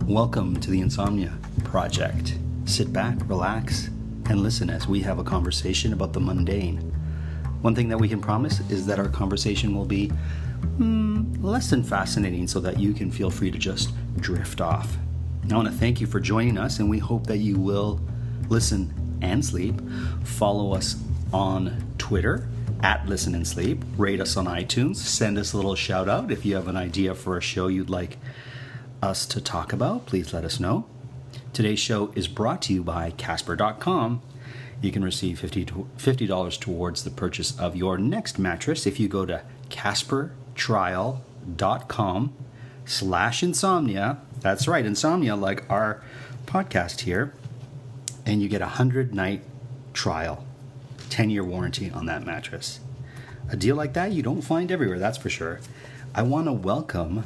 Welcome to the Insomnia Project. Sit back, relax, and listen as we have a conversation about the mundane. One thing that we can promise is that our conversation will be less than fascinating so that you can feel free to just drift off. I want to thank you for joining us, and we hope that you will listen and sleep. Follow us on Twitter at Listen and Sleep. Rate us on iTunes. Send us a little shout out. If you have an idea for a show you'd like us to talk about, please let us know. Today's show is brought to you by Casper.com. You can receive $50 towards the purchase of your next mattress if you go to CasperTrial.com/insomnia. That's right, insomnia, like our podcast here. And you get a 100-night trial, 10-year warranty on that mattress. A deal like that you don't find everywhere, that's for sure. I want to welcome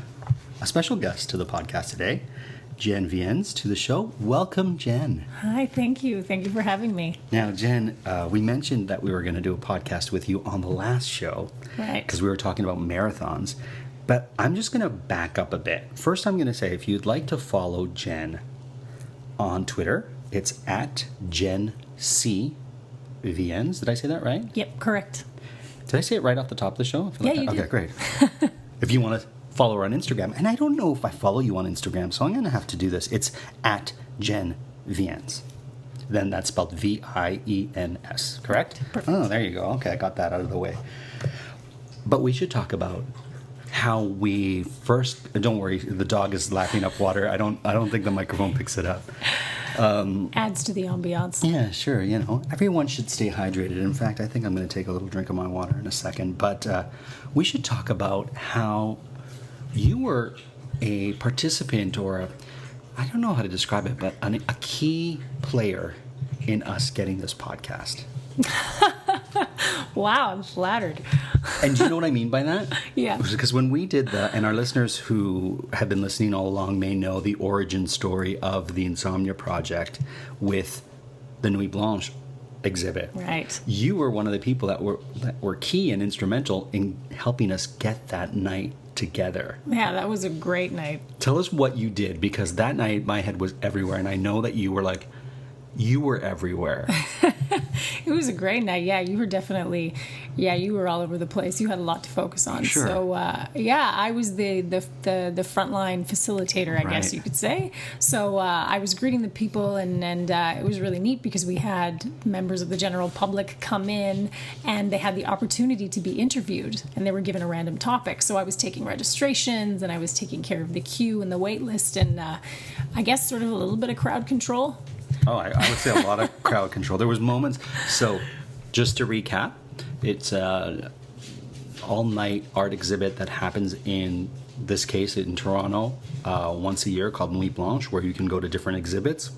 a special guest to the podcast today, Jen Viens, to the show. Welcome, Jen. Hi, thank you. Thank you for having me. Now, Jen, we mentioned that we were going to do a podcast with you on the last show. Right. Because we were talking about marathons. But I'm just going to back up a bit. First, I'm going to say, if you'd like to follow Jen on Twitter, it's at Jen C. Viens. Did I say that right? Yep, correct. Did I say it right off the top of the show? Yeah, you did. Okay, great. If you want to follow her on Instagram, and I don't know if I follow you on Instagram, so I'm going to have to do this. It's at Jen Viens. Then that's spelled V-I-E-N-S, correct? Perfect. Oh, there you go. Okay, I got that out of the way. But we should talk about how we first. Don't worry, the dog is lapping up water. I don't think the microphone picks it up. Adds to the ambiance. Yeah, sure. You know, everyone should stay hydrated. In fact, I think I'm going to take a little drink of my water in a second. But we should talk about how you were a participant, or I don't know how to describe it, but a key player in us getting this podcast. Wow, I'm flattered. And do you know what I mean by that? Yeah. Because when we did that, and our listeners who have been listening all along may know the origin story of the Insomnia Project with the Nuit Blanche exhibit. Right. You were one of the people that were key and instrumental in helping us get that night together. Yeah, that was a great night. Tell us what you did, because that night my head was everywhere, and I know that you were everywhere. It was a great night. Yeah, you were definitely, you were all over the place. You had a lot to focus on. Sure. So, I was the frontline facilitator, I guess you could say. So I was greeting the people, and it was really neat because we had members of the general public come in, and they had the opportunity to be interviewed, and they were given a random topic. So I was taking registrations, and I was taking care of the queue and the wait list, and I guess sort of a little bit of crowd control. Oh, I would say a lot of crowd control. There was moments. So, just to recap, it's an all-night art exhibit that happens in this case in Toronto once a year called Nuit Blanche, where you can go to different exhibits.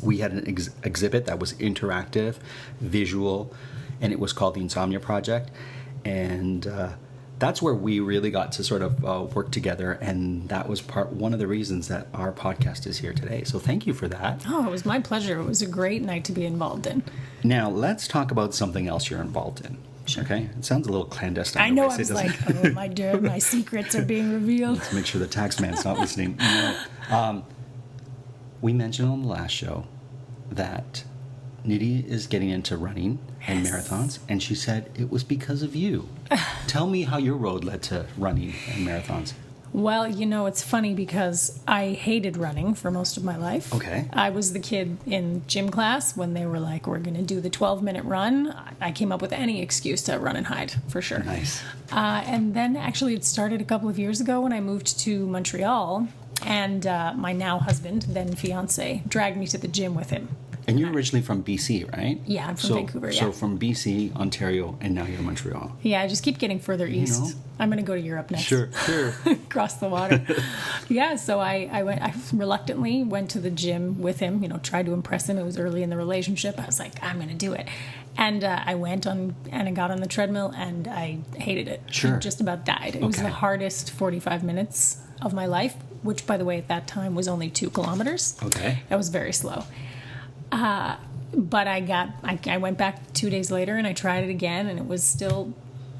We had an exhibit that was interactive, visual, and it was called the Insomnia Project. And that's where we really got to sort of work together, and that was one of the reasons that our podcast is here today. So thank you for that. Oh, it was my pleasure. It was a great night to be involved in. Now, let's talk about something else you're involved in. Sure. Okay? It sounds a little clandestine. I know, I was like, oh, my secrets are being revealed. Let's make sure the tax man's not listening. No. We mentioned on the last show that Nidhi is getting into running and marathons, and she said it was because of you. Tell me how your road led to running and marathons. Well, it's funny because I hated running for most of my life. Okay. I was the kid in gym class when they were like, we're going to do the 12-minute run. I came up with any excuse to run and hide, for sure. Nice. And then actually it started a couple of years ago when I moved to Montreal, and my now husband, then fiance, dragged me to the gym with him. And you're originally from BC, right? Yeah, I'm from Vancouver, yeah. So from BC, Ontario, and now you're in Montreal. Yeah, I just keep getting further east. I'm going to go to Europe next. Sure. Across the water. Yeah, so I reluctantly went to the gym with him, tried to impress him. It was early in the relationship. I was like, I'm going to do it. And I went on, and I got on the treadmill, and I hated it. Sure. I just about died. It was the hardest 45 minutes of my life, which, by the way, at that time was only 2 kilometers. Okay. That was very slow. But I went back 2 days later and I tried it again, and it was still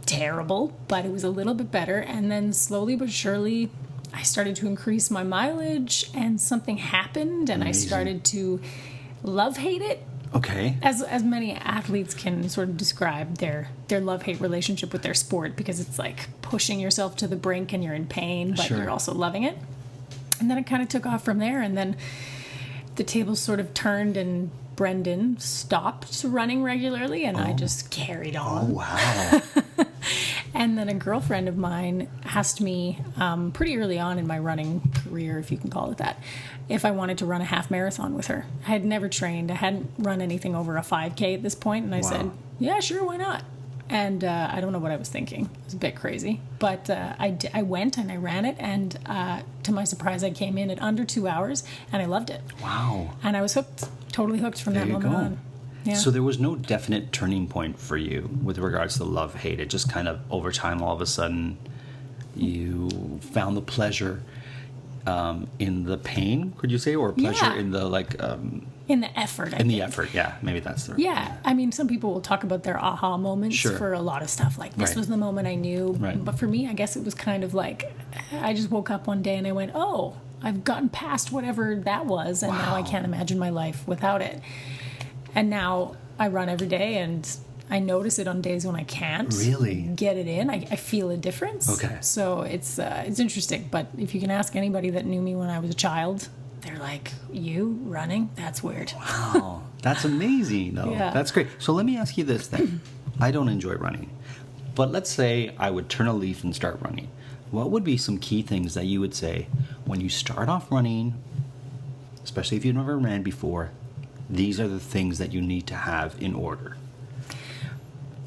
terrible, but it was a little bit better. And then slowly but surely I started to increase my mileage, and something happened, and Amazing. I started to love-hate it. Okay. As many athletes can sort of describe their love-hate relationship with their sport, because it's like pushing yourself to the brink and you're in pain, but Sure. you're also loving it. And then it kind of took off from there, and then the tables sort of turned, and Brendan stopped running regularly, and I just carried on. Oh, wow. And then a girlfriend of mine asked me pretty early on in my running career, if you can call it that, if I wanted to run a half marathon with her. I had never trained. I hadn't run anything over a 5K at this point, and I said, yeah, sure, why not? And I don't know what I was thinking. It was a bit crazy. But I went and I ran it, and to my surprise, I came in at under 2 hours, and I loved it. Wow. And I was hooked, totally hooked from that moment on. Yeah. So there was no definite turning point for you with regards to love-hate. It just kind of, over time, all of a sudden, you found the pleasure in the pain, could you say? Or pleasure in the, like... in the effort, I in the think. effort, yeah. Maybe that's the... Yeah. I mean, some people will talk about their aha moments for a lot of stuff. Like, this was the moment I knew. Right. But for me, I guess it was kind of like, I just woke up one day and I went, oh, I've gotten past whatever that was, and now I can't imagine my life without it. And now I run every day, and I notice it on days when I can't really get it in. I feel a difference. Okay. So it's interesting. But if you can ask anybody that knew me when I was a child, they're like, you running? That's weird. Wow. That's amazing, though. Yeah. That's great. So let me ask you this then. I don't enjoy running, but let's say I would turn a leaf and start running. What would be some key things that you would say when you start off running, especially if you've never ran before? These are the things that you need to have in order.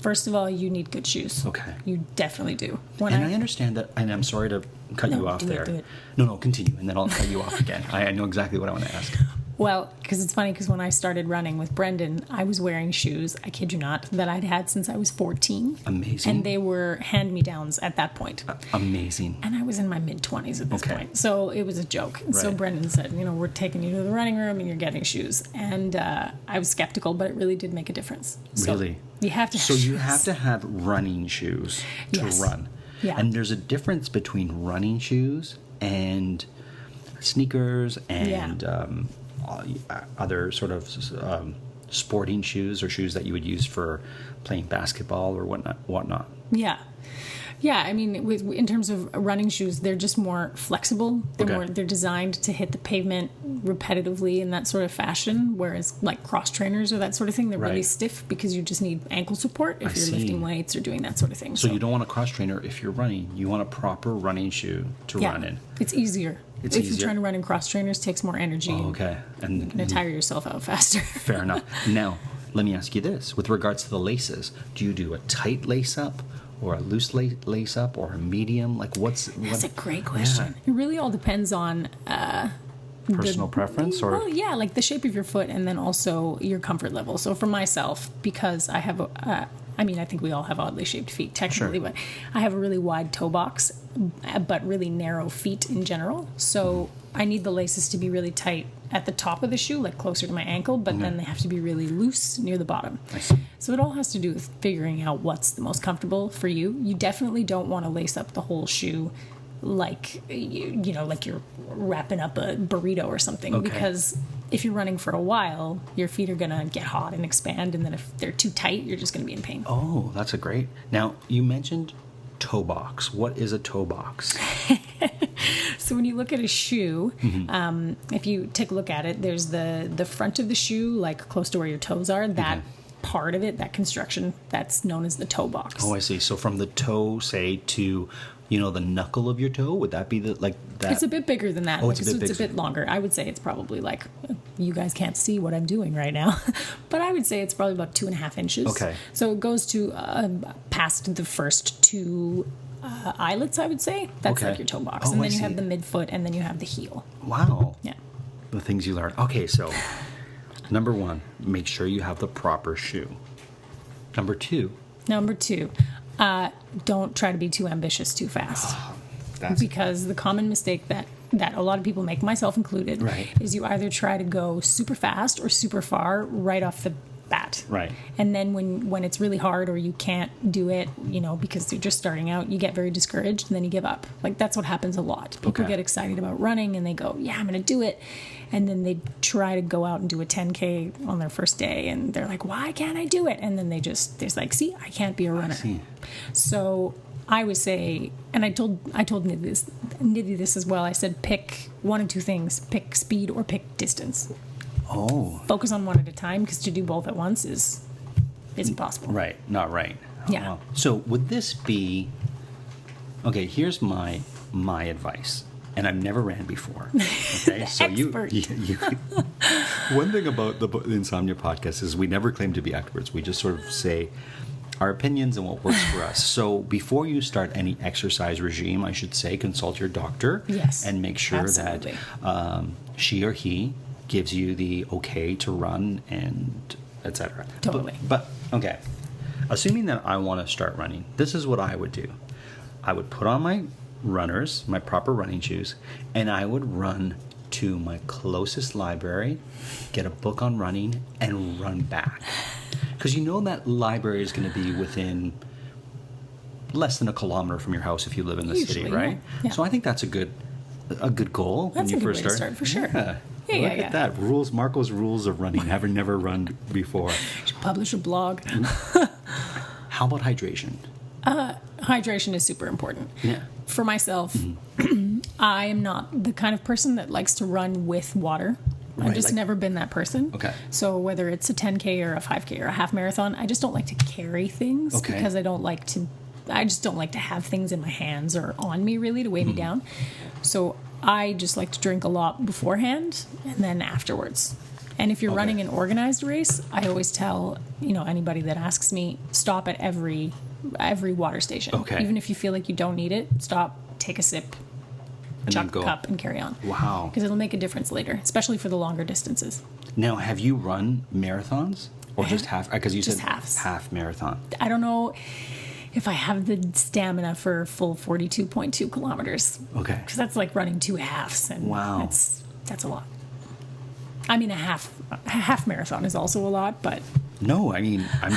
First of all, you need good shoes. Okay. You definitely do. I understand that, and I'm sorry to cut you off there. Do it. No, continue, and then I'll cut you off again. I know exactly what I want to ask. Well, because it's funny, because when I started running with Brendan, I was wearing shoes, I kid you not, that I'd had since I was 14. Amazing. And they were hand-me-downs at that point. Amazing. And I was in my mid-20s at this point. So it was a joke. And so Right. Brendan said, we're taking you to the running room and you're getting shoes. And I was skeptical, but it really did make a difference. So Really? You have to have So you shoes. have to have running shoes to Yes. run. Yeah. And there's a difference between running shoes and sneakers and other sort of sporting shoes, or shoes that you would use for playing basketball or whatnot. Yeah. Yeah, I mean, in terms of running shoes, they're just more flexible. They're designed to hit the pavement repetitively in that sort of fashion, whereas like cross trainers or that sort of thing, they're really stiff because you just need ankle support if you're lifting weights or doing that sort of thing. So you don't want a cross trainer if you're running. You want a proper running shoe to run in. It's easier. It's if easier. you're trying to run in cross trainers, it takes more energy. Oh, okay. And You're going to tire yourself out faster. Fair enough. Now, let me ask you this. With regards to the laces, do you do a tight lace up or a loose lace up or a medium? Like That's a great question. It really all depends on personal preference, or well, yeah, like the shape of your foot, and then also your comfort level. So for myself, because I have I think we all have oddly shaped feet technically, but I have a really wide toe box, but really narrow feet in general. So I need the laces to be really tight at the top of the shoe, like closer to my ankle, but then they have to be really loose near the bottom. I see. So it all has to do with figuring out what's the most comfortable for you. You definitely don't want to lace up the whole shoe like like you're wrapping up a burrito or something, because if you're running for a while, your feet are going to get hot and expand, and then if they're too tight, you're just going to be in pain. Oh, that's a great. Now, you mentioned toe box. What is a toe box? So when you look at a shoe, if you take a look at it, there's the front of the shoe, like close to where your toes are, that part of it, that construction, that's known as the toe box. Oh, I see. So from the toe, say, to the knuckle of your toe, would that be that? It's a bit bigger than that. Oh, it's a bit longer. I would say it's probably like, you guys can't see what I'm doing right now, but I would say it's probably about 2.5 inches. Okay. So it goes to past the first two eyelets, I would say. That's like your toe box. Oh, and then I you have see. the midfoot, and then you have the heel. Wow. Yeah. The things you learn. Okay, so number one, make sure you have the proper shoe. Number two, don't try to be too ambitious too fast. Because the common mistake that a lot of people make, myself included, is you either try to go super fast or super far right off bat. Right. And then when it's really hard or you can't do it, because you're just starting out, you get very discouraged and then you give up. Like, that's what happens a lot. People get excited about running and they go, yeah, I'm going to do it. And then they try to go out and do a 10K on their first day and they're like, why can't I do it? And then they're like, see, I can't be a runner. So I would say, and I told Nidhi this as well. I said, pick one of two things: pick speed or pick distance. Oh. Focus on one at a time, because to do both at once is impossible. Right. Not right. Oh, Yeah. wow. So would this be? Okay. Here's my advice, and I've never ran before. Okay. So you. One thing about the Insomnia podcast is we never claim to be experts. We just sort of say our opinions and what works for us. So before you start any exercise regime, I should say, consult your doctor. Yes, and make sure absolutely. that she or he gives you the okay to run and etc. Totally. But okay, assuming that I want to start running, this is what I would do. I would put on my proper running shoes, and I would run to my closest library, get a book on running, and run back. Because that library is going to be within less than a kilometer from your house if you live in the city, right? Yeah. So I think that's a good goal when you first start. For sure. Yeah. Look at that. Marco's rules of running, having never run before. You should publish a blog. How about hydration? Hydration is super important. Yeah. For myself, I am not the kind of person that likes to run with water. I've just never been that person. Okay. So whether it's a 10K or a 5K or a half marathon, I just don't like to carry things because I just don't like to have things in my hands or on me really to weigh me down. So I just like to drink a lot beforehand and then afterwards. And if you're running an organized race, I always tell, anybody that asks me, stop at every water station. Okay. Even if you feel like you don't need it, stop, take a sip, and chuck a cup and carry on. Wow. Because it'll make a difference later, especially for the longer distances. Now, have you run marathons or just half? Because you said halves. Half marathon. I don't know if I have the stamina for full 42.2 kilometers. Okay. Because that's like running 2 halves. And wow. That's a lot. I mean, a half marathon is also a lot, but... No, I mean, I'm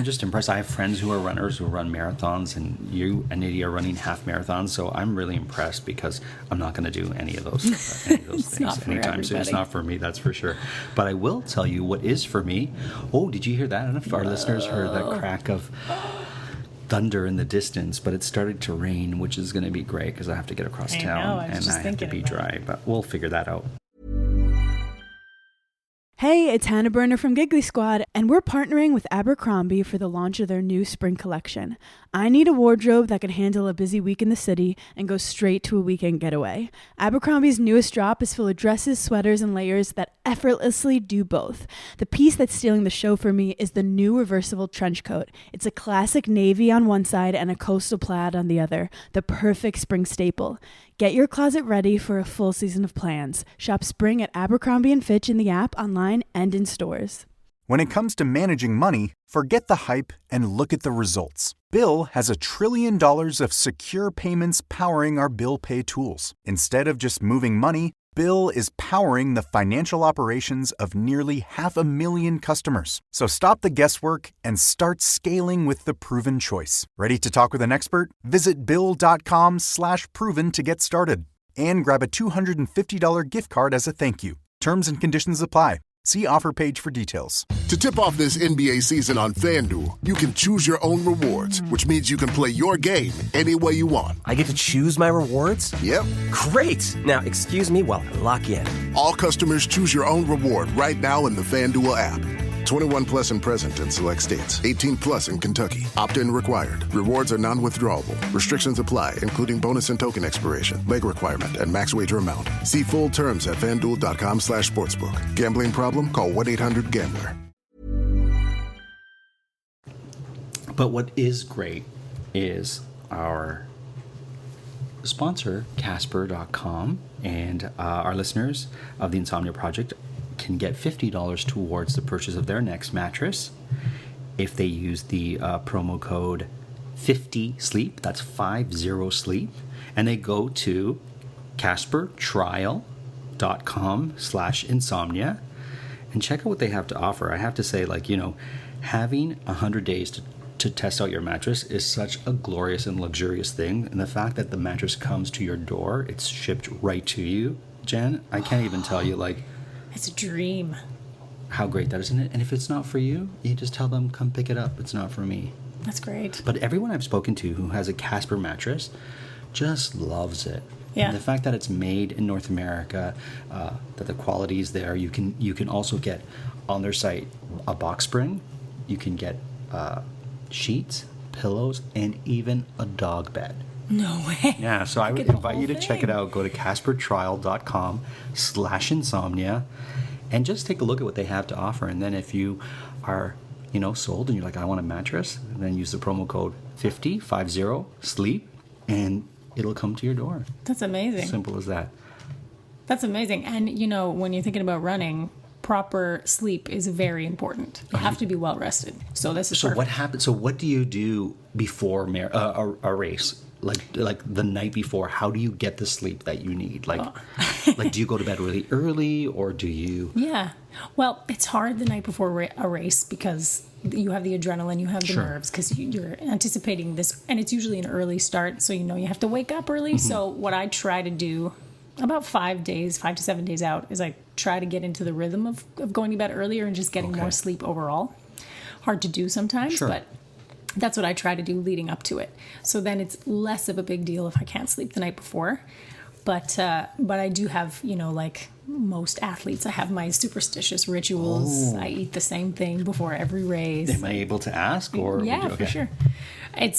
just impressed. I have friends who are runners who run marathons, and you and Nidhi are running half marathons. So I'm really impressed because I'm not going to do any of those things anytime soon. It's not for me, that's for sure. But I will tell you what is for me. Oh, did you hear that? I don't know if our listeners heard that crack of thunder in the distance, but it started to rain, which is going to be great because I have to get across town and I have to be dry. But we'll figure that out. Hey, it's Hannah Burner from Giggly Squad, and we're partnering with Abercrombie for the launch of their new spring collection. I need a wardrobe that can handle a busy week in the city and go straight to a weekend getaway. Abercrombie's newest drop is full of dresses, sweaters, and layers that effortlessly do both. The piece that's stealing the show for me is the new reversible trench coat. It's a classic navy on one side and a coastal plaid on the other, the perfect spring staple. Get your closet ready for a full season of plans. Shop spring at Abercrombie & Fitch in the app, online, and in stores. When it comes to managing money, forget the hype and look at the results. Bill has $1 trillion of secure payments powering our bill pay tools. Instead of just moving money, Bill is powering the financial operations of nearly 500,000 customers. So stop the guesswork and start scaling with the proven choice. Ready to talk with an expert? Visit Bill.com/proven to get started. And grab a $250 gift card as a thank you. Terms and conditions apply. See offer page for details. To tip off this NBA season on FanDuel, you can choose your own rewards, which means you can play your game any way you want. I get to choose my rewards? Yep. Great! Now, excuse me while I lock in. All customers choose your own reward right now in the FanDuel app. 21 plus and present in select states. 18 plus in Kentucky. Opt-in required. Rewards are non-withdrawable. Restrictions apply, including bonus and token expiration, leg requirement, and max wager amount. See full terms at FanDuel.com/sportsbook. Gambling problem? Call 1-800-GAMBLER. But what is great is our sponsor, Casper.com, and our listeners of the Insomnia Project can get $50 towards the purchase of their next mattress if they use the promo code 50SLEEP. That's 50SLEEP. And they go to CasperTrial.com/insomnia. and check out what they have to offer. I have to say, like, having 100 days to test out your mattress is such a glorious and luxurious thing. And the fact that the mattress comes to your door, it's shipped right to you, Jen, I can't even tell you, like... It's a dream. How great that is, isn't it? And if it's not for you, you just tell them, come pick it up. It's not for me. That's great. But everyone I've spoken to who has a Casper mattress just loves it. Yeah. And the fact that it's made in North America, that the quality is there. You can also get on their site a box spring. You can get sheets, pillows, and even a dog bed. No way. Yeah, so I would invite you to check it out. Go to caspertrial.com/insomnia and just take a look at what they have to offer. And then if you are, sold and you're like, I want a mattress, then use the promo code 50 sleep, and it'll come to your door. That's amazing. Simple as that. That's amazing. And, when you're thinking about running, proper sleep is very important. You have to be well rested. So this is perfect. What happens? So what do you do before a race? Like the night before, how do you get the sleep that you need? Like do you go to bed really early, or do you? Yeah. Well, it's hard the night before a race because you have the adrenaline, you have the nerves, because you're anticipating this, and it's usually an early start, so you have to wake up early. Mm-hmm. So what I try to do about 5 to 7 days out is I try to get into the rhythm of going to bed earlier and just getting more sleep overall. Hard to do sometimes, but that's what I try to do leading up to it. So then it's less of a big deal if I can't sleep the night before. But I do have, like most athletes, I have my superstitious rituals. I eat the same thing before every race. Am I able to ask? Or yeah, for sure. It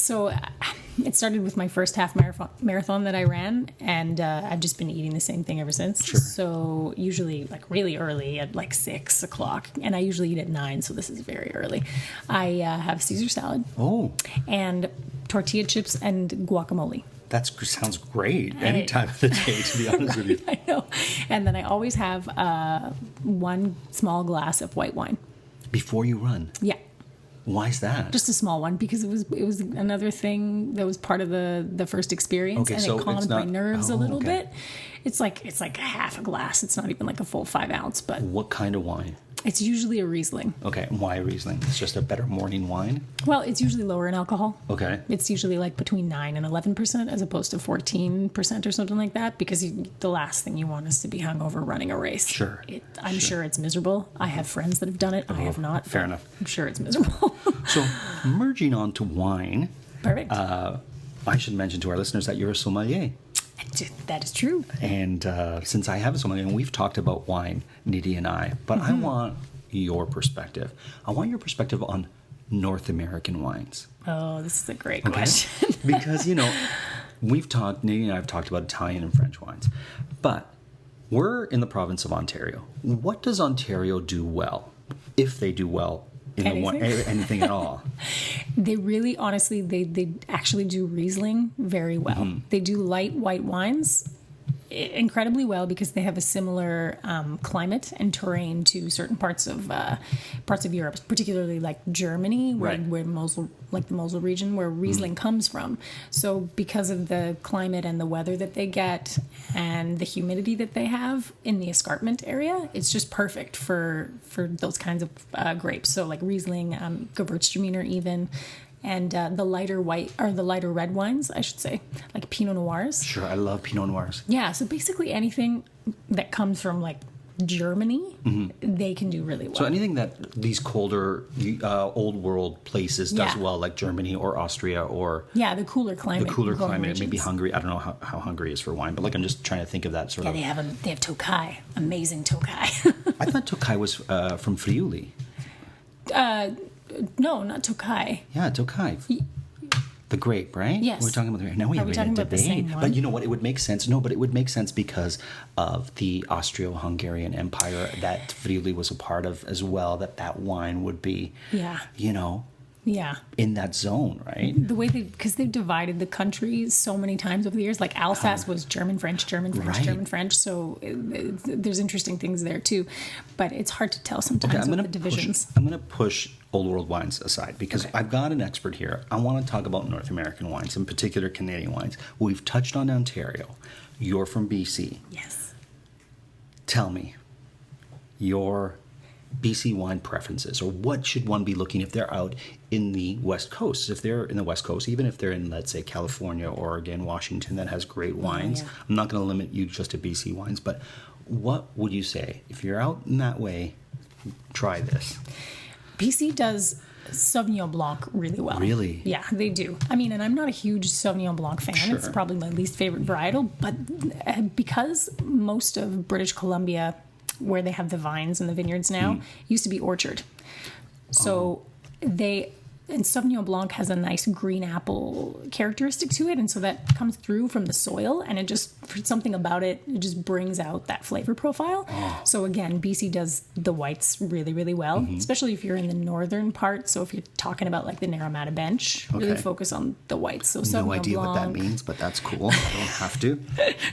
started with my first half marathon that I ran, and I've just been eating the same thing ever since. Sure. So usually like really early at like 6 o'clock, and I usually eat at 9, so this is very early. I have Caesar salad. And tortilla chips and guacamole. That sounds great. Any time of the day, to be honest with you. I know. And then I always have one small glass of white wine. Before you run? Yeah. Why is that? Just a small one, because it was another thing that was part of the first experience, and it calmed my nerves a little bit. It's like half a glass. It's not even like a full 5 ounce. But what kind of wine? It's usually a Riesling. Okay, why Riesling? It's just a better morning wine? Well, it's usually lower in alcohol. Okay. It's usually like between 9 and 11% as opposed to 14% or something like that, because the last thing you want is to be hungover running a race. Sure. I'm sure it's miserable. I have friends that have done it. I have not. Fair enough. I'm sure it's miserable. So, merging on to wine. Perfect. I should mention to our listeners that you're a sommelier. That is true. And since I have a sommelier, and we've talked about wine, Nidhi and I, but I want your perspective. I want your perspective on North American wines. Oh, this is a great question. Because, Nidhi and I have talked about Italian and French wines, but we're in the province of Ontario. What does Ontario do well, if they do well? Anything at all? They really, honestly, they actually do Riesling very well. Mm-hmm. They do light white wines incredibly well because they have a similar climate and terrain to certain parts of Europe, particularly like Germany, where Mosel, like the Mosel region, where Riesling comes from. So because of the climate and the weather that they get and the humidity that they have in the escarpment area, it's just perfect for those kinds of grapes. So like Riesling, Gewürztraminer even. And the lighter red wines, I should say, like Pinot Noirs. Sure, I love Pinot Noirs. Yeah, so basically anything that comes from like Germany, they can do really well. So anything that these colder, old world places does well, like Germany or Austria or... Yeah, the cooler climate. Maybe Hungary. I don't know how Hungary is for wine, but like I'm just trying to think of that sort of... Yeah, they have Tokai, amazing Tokai. I thought Tokai was from Friuli. No, not Tokai. Yeah, Tokai. The grape, right? Yes. We're talking about the grape. Now we have a debate. The same one? But you know what? It would make sense. No, but it would make sense because of the Austro-Hungarian Empire that Friuli was a part of as well, that wine would be, in that zone, right? The way because they've divided the country so many times over the years. Like Alsace was German-French, German-French. So there's interesting things there too. But it's hard to tell sometimes with the divisions. I'm going to push old world wines aside because I've got an expert here. I want to talk about North American wines, in particular Canadian wines. We've touched on Ontario. You're from BC. Yes. Tell me your BC wine preferences, or what should one be looking if they're out in the West Coast? If they're in the West Coast, even if they're in, let's say, California, Oregon, Washington, that has great wines. yeah. I'm not going to limit you just to BC wines, but what would you say? If you're out in that way, try this. BC does Sauvignon Blanc really well. Really? Yeah, they do. I mean, and I'm not a huge Sauvignon Blanc fan. Sure. It's probably my least favorite varietal, but because most of British Columbia, where they have the vines and the vineyards now, used to be orchard. So and Sauvignon Blanc has a nice green apple characteristic to it, and so that comes through from the soil, and it just, for something about it, it just brings out that flavor profile. So again, BC does the whites really, really well, especially if you're in the northern part. So if you're talking about like the Naramata Bench, really focus on the whites. So Sauvignon No idea Blanc, what that means, but that's cool. I don't have to.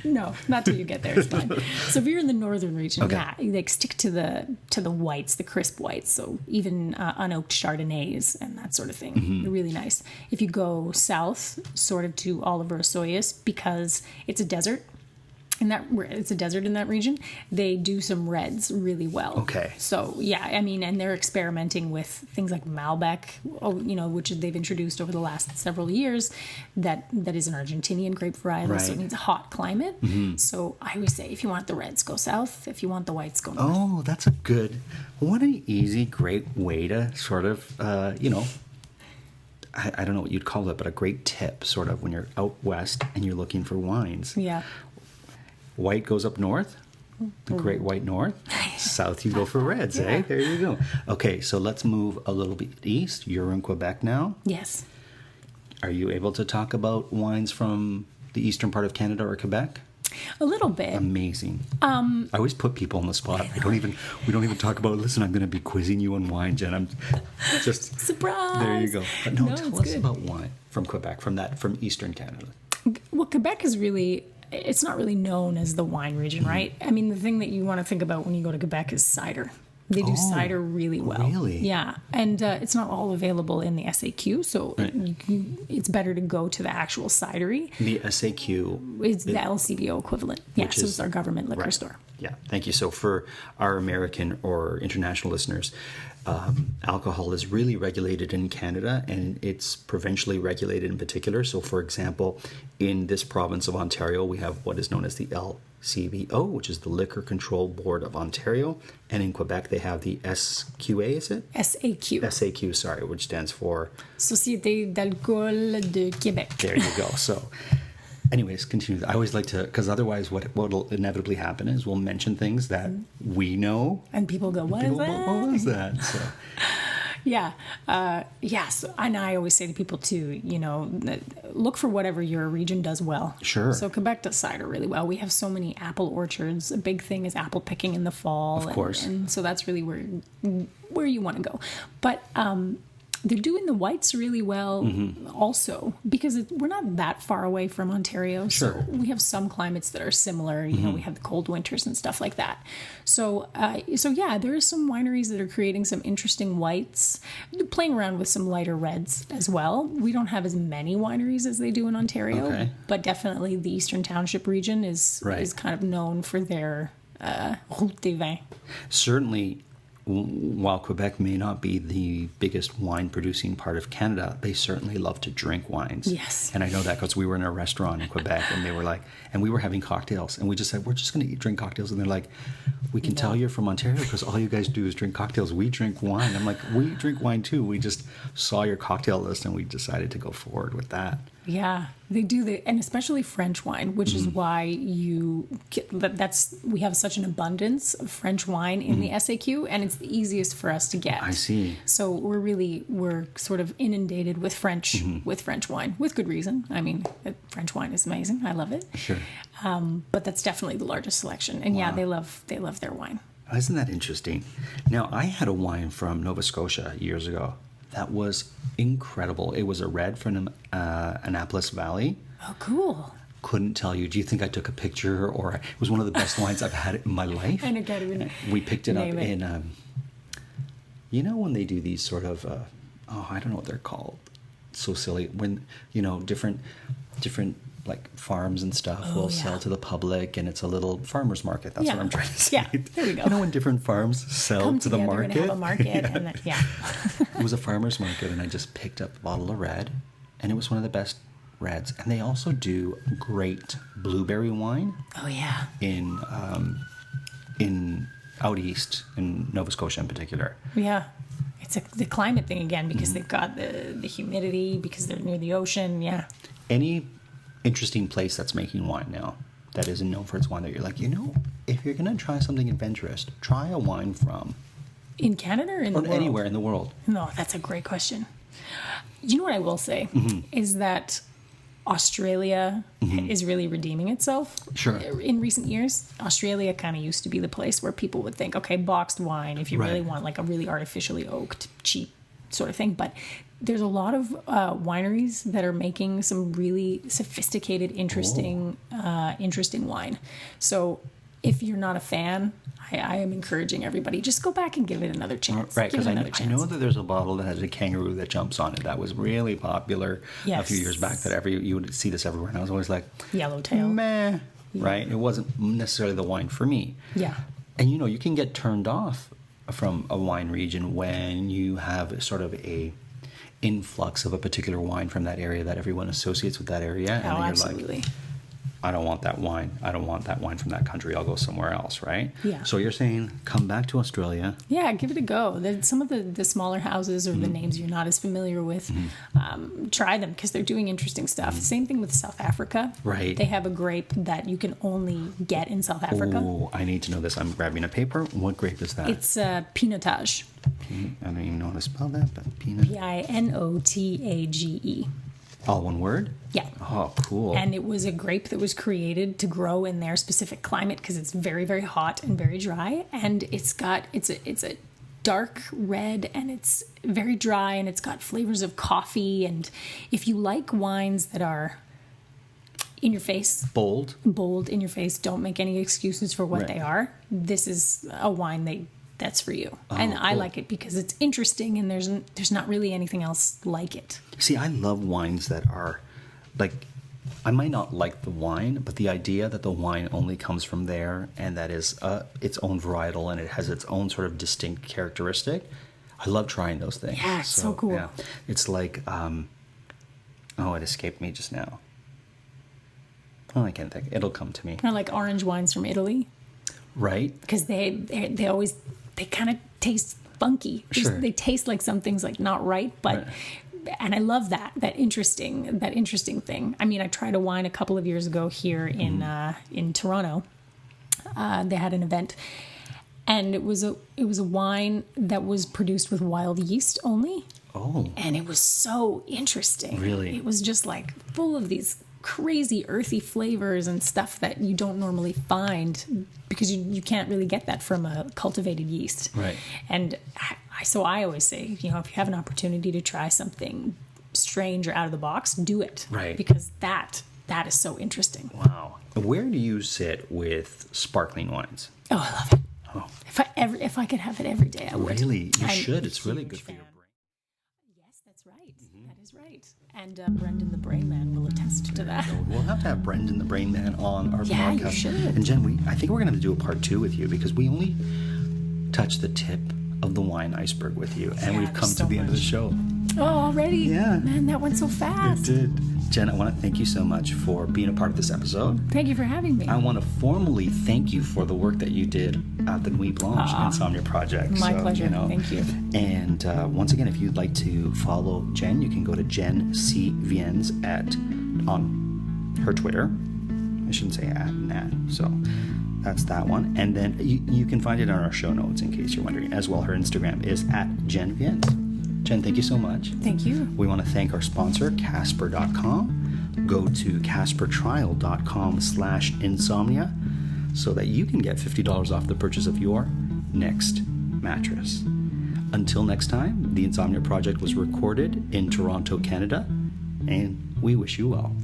No, not till you get there. It's fine. So if you're in the northern region, yeah, like stick to the whites, the crisp whites. So even unoaked Chardonnays and that sort of thing. They're really nice. If you go south, sort of to Oliver Osoyoos, because it's a desert. It's a desert in that region. They do some reds really well. Okay. So yeah, I mean, and they're experimenting with things like Malbec, which they've introduced over the last several years. That is an Argentinian grape varietal, so it needs a hot climate. So I always say, if you want the reds, go south. If you want the whites, go north. Oh, that's a good. What an easy, great way to sort of, I don't know what you'd call it, but a great tip, sort of, when you're out west and you're looking for wines. Yeah. White goes up north, the Great White North. South, you go for reds, eh? There you go. Okay, so let's move a little bit east. You're in Quebec now. Yes. Are you able to talk about wines from the eastern part of Canada or Quebec? A little bit. Amazing. I always put people on the spot. We don't even talk about, listen, I'm going to be quizzing you on wine, Jen. I'm just... Surprise! There you go. But no, tell us good. about wine from Quebec, from eastern Canada. Well, Quebec is really... It's not really known as the wine region, right? I mean, the thing that you want to think about when you go to Quebec is cider. They do cider really well. Really? Yeah. And it's not all available in the SAQ, so it's better to go to the actual cidery. The SAQ is the LCBO equivalent. Yeah, so it's our government liquor store. Yeah, thank you. So for our American or international listeners, alcohol is really regulated in Canada, and it's provincially regulated in particular. So, for example, in this province of Ontario, we have what is known as the LCBO, which is the Liquor Control Board of Ontario. And in Quebec, they have the SQA, is it? SAQ. SAQ, sorry, which stands for... Société d'Alcool de Québec. There you go. So... Anyways, continue. I always like to, because otherwise what will inevitably happen is we'll mention things that we know. And people go, what is that? What was that? So. Yeah. Yes. And I always say to people too, look for whatever your region does well. Sure. So Quebec does cider really well. We have so many apple orchards. A big thing is apple picking in the fall. Of course. And so that's really where you want to go. But, they're doing the whites really well also, because we're not that far away from Ontario. Sure. So we have some climates that are similar. We have the cold winters and stuff like that. So yeah, there are some wineries that are creating some interesting whites, playing around with some lighter reds as well. We don't have as many wineries as they do in Ontario, but definitely the Eastern Township region is kind of known for their Route des Vins. Certainly. While Quebec may not be the biggest wine producing part of Canada, they certainly love to drink wines. Yes. And I know that because we were in a restaurant in Quebec and they were like, and we were having cocktails and we just said, we're just going to drink cocktails. And they're like, we can tell you're from Ontario because all you guys do is drink cocktails. We drink wine. I'm like, we drink wine too. We just saw your cocktail list and we decided to go forward with that. Yeah, they do, and especially French wine, which is why we have such an abundance of French wine in the SAQ, and it's the easiest for us to get. I see. So we're sort of inundated with French wine, with good reason. I mean, French wine is amazing. I love it. Sure. But that's definitely the largest selection, and yeah, they love their wine. Isn't that interesting? Now, I had a wine from Nova Scotia years ago. That was incredible. It was a red from Annapolis Valley. Oh, cool. Couldn't tell you. Do you think I took a picture? Or it was one of the best wines I've had in my life. And again, we picked it up in, when they do these sort of, I don't know what they're called. So silly. When, different like farms and stuff will sell to the public, and it's a little farmer's market. That's what I'm trying to say. Yeah, there we go. You know, when different farms sell Come to the together market. and have a market, and then, It was a farmer's market, and I just picked up a bottle of red, and it was one of the best reds. And they also do great blueberry wine. Oh yeah. In out east, in Nova Scotia in particular. Yeah. It's the climate thing again, because they've got the humidity, because they're near the ocean. Yeah. Any interesting place that's making wine now that isn't known for its wine that you're like, you know, if you're going to try something adventurous, try a wine from... In Canada or in the world? Anywhere in the world. No, that's a great question. You know what I will say is that Australia is really redeeming itself. Sure. In recent years, Australia kind of used to be the place where people would think, okay, boxed wine, if you really want like a really artificially oaked, cheap sort of thing. But there's a lot of wineries that are making some really sophisticated, interesting wine. So if you're not a fan, I am encouraging everybody, just go back and give it another chance. Right, because I know that there's a bottle that has a kangaroo that jumps on it. That was really popular a few years back. That you would see this everywhere, and I was always like, Yellowtail. Meh. Yeah. Right? It wasn't necessarily the wine for me. Yeah. And you know, you can get turned off from a wine region when you have sort of a influx of a particular wine from that area that everyone associates with that area. And then you're absolutely. Like, I don't want that wine. I don't want that wine from that country. I'll go somewhere else, right? Yeah. So you're saying come back to Australia. Yeah, give it a go. Some of the smaller houses or the names you're not as familiar with, try them because they're doing interesting stuff. Same thing with South Africa. Right. They have a grape that you can only get in South Africa. Oh, I need to know this. I'm grabbing a paper. What grape is that? It's Pinotage. I don't even know how to spell that, but Pinot. Pinotage. All one word? Yeah. Oh, cool. And it was a grape that was created to grow in their specific climate because it's very, very hot and very dry. And it's a dark red, and it's very dry, and it's got flavors of coffee. And if you like wines that are in your face, bold in your face, don't make any excuses for what they are. This is a wine that's for you. And I like it because it's interesting, and there's not really anything else like it. See, I love wines that are like, I might not like the wine, but the idea that the wine only comes from there and that is its own varietal and it has its own sort of distinct characteristic. I love trying those things. Yeah, it's so cool. Yeah. It's like, it escaped me just now. Oh, I can't think. It'll come to me. Kind of like orange wines from Italy. Right. Because they kind of taste funky. Sure. They taste like something's like not right, but and I love that interesting thing. I mean, I tried a wine a couple of years ago here in Toronto. They had an event, and it was a wine that was produced with wild yeast only. Oh. And it was so interesting. Really? It was just like full of these crazy earthy flavors and stuff that you don't normally find because you can't really get that from a cultivated yeast. Right. And so I always say, if you have an opportunity to try something strange or out of the box, do it. Right. Because that is so interesting. Wow. Where do you sit with sparkling wines? Oh, I love it. Oh. If I could have it every day, I would. Really? You should. It's really good for your brain. Yes, that's right. That is right. And Brendan the Brain Man will attest to that. We'll have to have Brendan the Brain Man on our podcast. Yeah, you should. And Jen, I think we're going to do a part 2 with you because we only touched the tip of the wine iceberg with you, and we've come to the end of the show. Oh, already? Yeah. Man, that went so fast. It did. Jen, I want to thank you so much for being a part of this episode. Thank you for having me. I want to formally thank you for the work that you did at the Nuit Blanche Insomnia Project. My pleasure. Thank you. And once again, if you'd like to follow Jen, you can go to Jen Viens on her Twitter. I shouldn't say @, so that's that one. And then you can find it on our show notes in case you're wondering as well. Her Instagram is @Jen Viens. Jen, thank you so much. Thank you. We want to thank our sponsor, Casper.com. Go to CasperTrial.com/insomnia so that you can get $50 off the purchase of your next mattress. Until next time, the Insomnia Project was recorded in Toronto, Canada, and we wish you well.